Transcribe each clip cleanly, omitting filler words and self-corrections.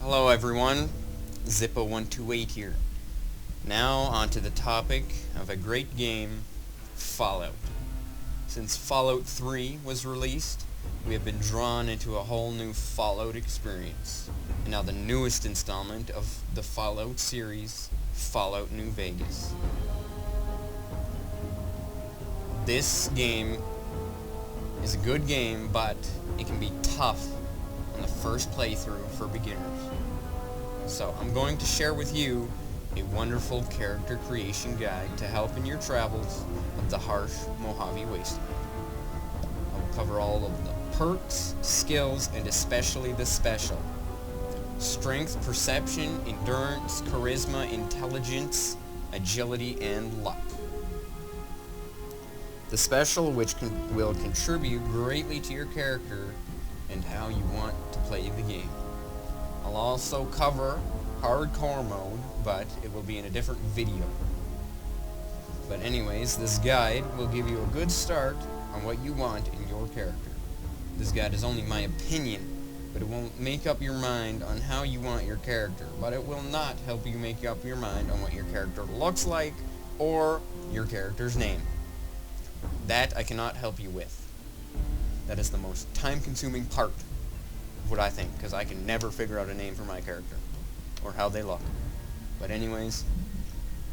Hello everyone, Zippo128 here. Now onto the topic of a great game, Fallout. Since Fallout 3 was released, we have been drawn into a whole new Fallout experience. And now the newest installment of the Fallout series, Fallout New Vegas. This game is a good game, but it can be tough on the first playthrough for beginners. So I'm going to share with you a wonderful character creation guide to help in your travels of the harsh Mojave Wasteland. I will cover all of the perks, skills, and especially the special. Strength, perception, endurance, charisma, intelligence, agility, and luck. The special will contribute greatly to your character and how you want to play the game. I'll also cover hardcore mode, but it will be in a different video. But anyways, this guide will give you a good start on what you want in your character. This guide is only my opinion, but it won't make up your mind on how you want your character, but it will not help you make up your mind on what your character looks like or your character's name. That I cannot help you with. That is the most time-consuming part of what I think, because I can never figure out a name for my character or how they look. But anyways,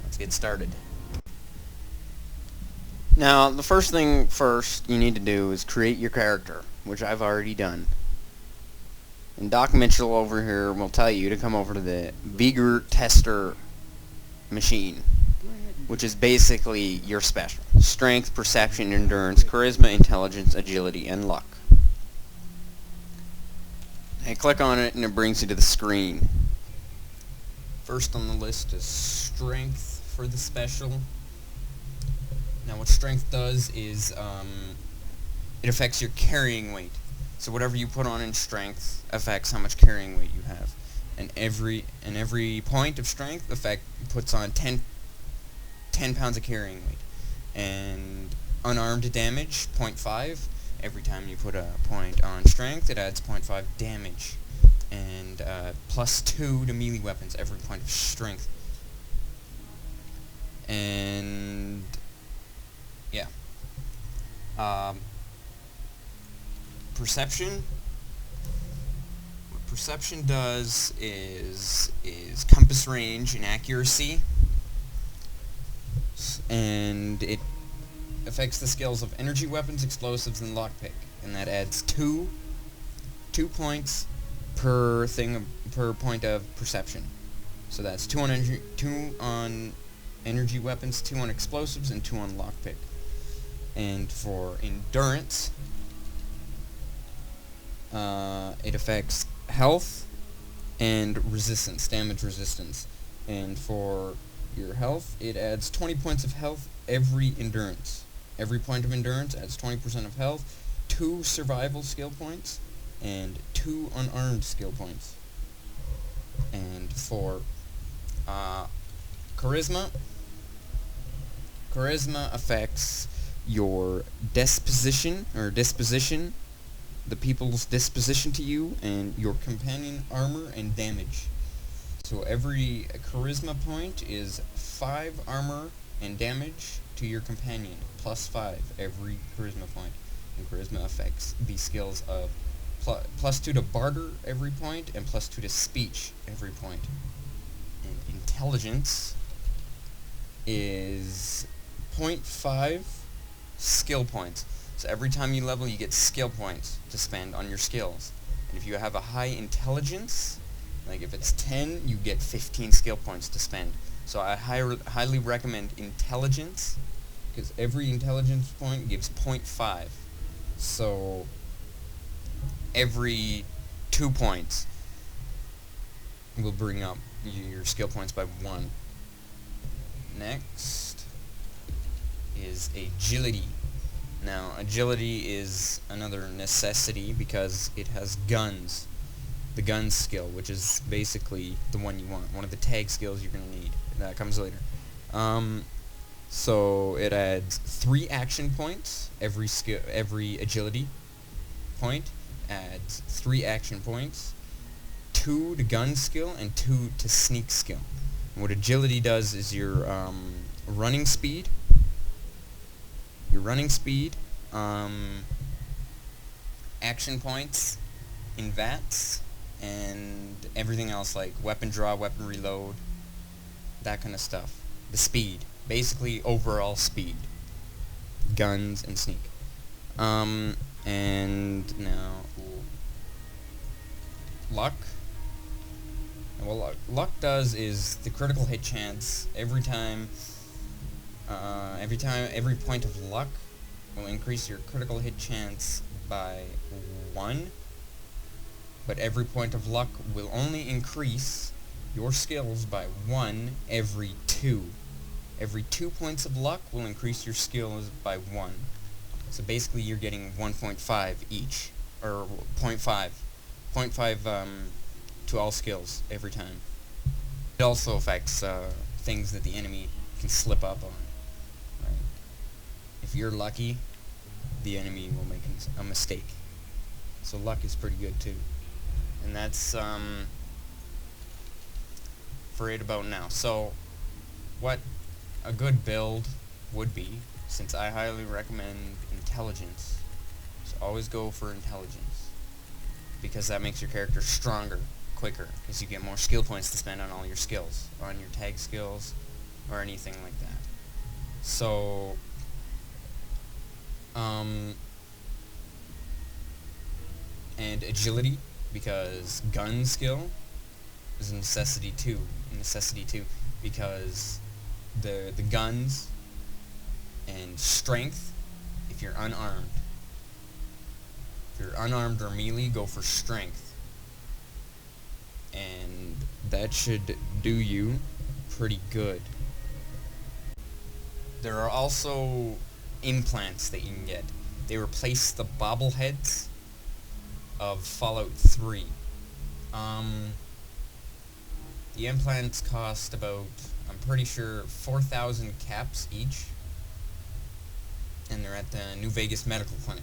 let's get started. Now, the first thing you need to do is create your character, which I've already done. And Doc Mitchell over here will tell you to come over to the Vigor Tester machine, which is basically your special. Strength, perception, endurance, charisma, intelligence, agility, and luck. And click on it and it brings you to the screen. First on the list is strength for the special. Now what strength does is it affects your carrying weight. So whatever you put on in strength affects how much carrying weight you have. And every point of strength puts on 10 pounds of carrying weight. And unarmed damage, 0.5. Every time you put a point on strength, it adds 0.5 damage. And plus 2 to melee weapons, every point of strength. And yeah. Perception. What perception does is compass range and accuracy. And it affects the skills of energy weapons, explosives, and lockpick, and that adds 2 points per point of perception. So that's 2 on energy weapons, 2 on explosives, and 2 on lockpick. And for endurance, it affects health and resistance, damage resistance. And for your health, it adds 20 points of health every endurance. Every point of endurance adds 20% of health, 2 survival skill points, and 2 unarmed skill points. And for charisma affects your disposition, the people's disposition to you, and your companion armor and damage. So every charisma point is 5 armor and damage to your companion, plus 5 every charisma point. And charisma affects the skills of plus 2 to barter every point, and plus 2 to speech every point. And intelligence is 0.5 skill points. So every time you level, you get skill points to spend on your skills. And if you have a high intelligence, like if it's 10, you get 15 skill points to spend. So I highly recommend intelligence, because every intelligence point gives 0.5. So every 2 points will bring up your skill points by 1. Next is agility. Now agility is another necessity because it has guns. The gun skill, which is basically the one you want, one of the tag skills you're going to need. That comes later. So it adds 3 action points. Every agility point adds 3 action points. 2 to gun skill and 2 to sneak skill. And what agility does is your running speed, action points in VATS, and everything else like weapon draw, weapon reload, that kind of stuff. The speed, basically overall speed, guns and sneak. And now luck. And what luck does is the critical hit chance every point of luck will increase your critical hit chance by 1, but every point of luck will only increase your skills by 1 every 2. Every 2 points of luck will increase your skills by 1. So basically you're getting 1.5 each, or 0.5 to all skills every time. It also affects things that the enemy can slip up on. Right? If you're lucky, the enemy will make a mistake. So luck is pretty good too. And that's for it about now. So what a good build would be, since I highly recommend intelligence, so always go for intelligence, because that makes your character stronger, quicker, because you get more skill points to spend on all your skills, or on your tag skills, or anything like that. So and agility, because gun skill is a necessity too, because the guns, and strength if you're unarmed. If you're unarmed or melee, go for strength. And that should do you pretty good. There are also implants that you can get. They replace the bobbleheads of Fallout 3. The implants cost about, I'm pretty sure, 4,000 caps each, and they're at the New Vegas Medical Clinic.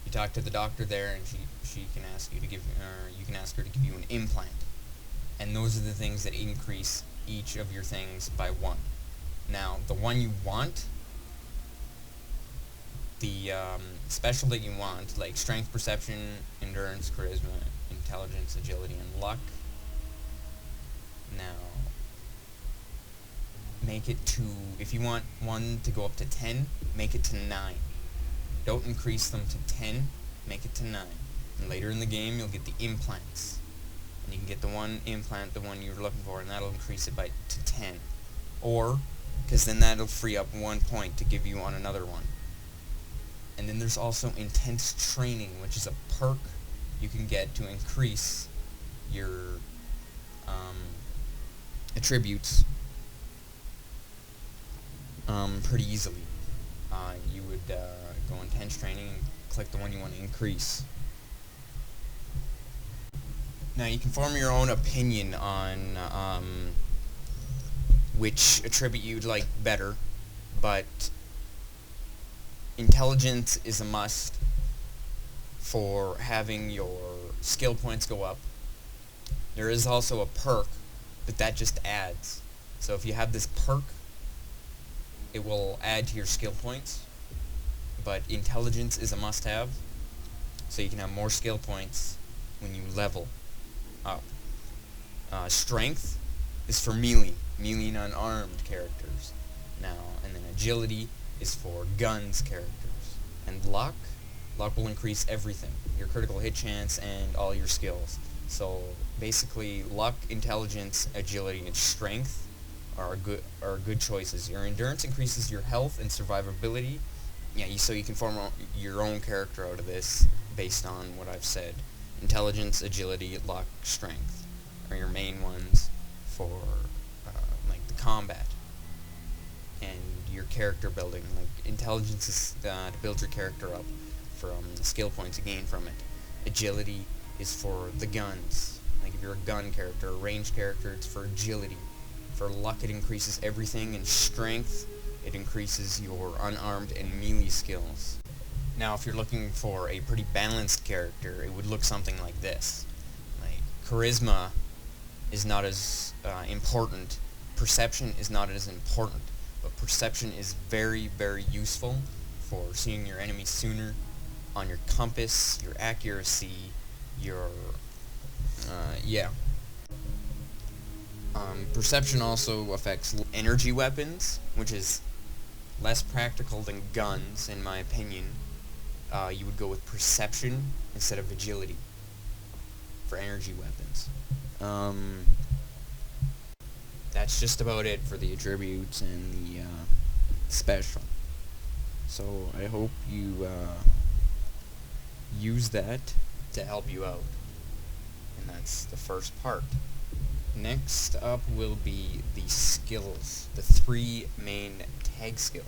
You talk to the doctor there, and she can ask you to give, or you can ask her to give you an implant, and those are the things that increase each of your things by 1. Now, the one you want, the special that you want, like strength, perception, endurance, charisma, intelligence, agility, and luck. Now, make it to, if you want one to go up to 10, make it to 9. Don't increase them to 10, make it to 9. And later in the game, you'll get the implants. And you can get the one implant, the one you're looking for, and that'll increase it to 10. Or, because then that'll free up 1 point to give you on another one. And then there's also intense training, which is a perk you can get to increase your attributes pretty easily. You would go intense training and click the one you want to increase. Now you can form your own opinion on which attribute you'd like better, but intelligence is a must for having your skill points go up. There is also a perk, but that just adds. So if you have this perk, it will add to your skill points, but intelligence is a must-have, so you can have more skill points when you level up. Strength is for melee and unarmed characters. Now, and then agility is for guns characters. And luck will increase everything, your critical hit chance and all your skills. So basically, luck, intelligence, agility, and strength are good choices. Your endurance increases your health and survivability. Yeah, so you can form your own character out of this based on what I've said. Intelligence, agility, luck, strength are your main ones for like the combat and your character building. Like intelligence is to build your character up from the skill points you gain from it. Agility is for the guns. Like if you're a gun character, a ranged character, it's for agility. For luck, it increases everything, and strength, it increases your unarmed and melee skills. Now, if you're looking for a pretty balanced character, it would look something like this. charisma is not as important. Perception is not as important, but perception is very, very useful for seeing your enemy sooner on your compass, your accuracy, your perception also affects energy weapons, which is less practical than guns, in my opinion. You would go with perception instead of agility for energy weapons. That's just about it for the attributes and the special. So I hope you use that to help you out. And that's the first part. Next up will be the skills, the 3 main tag skills.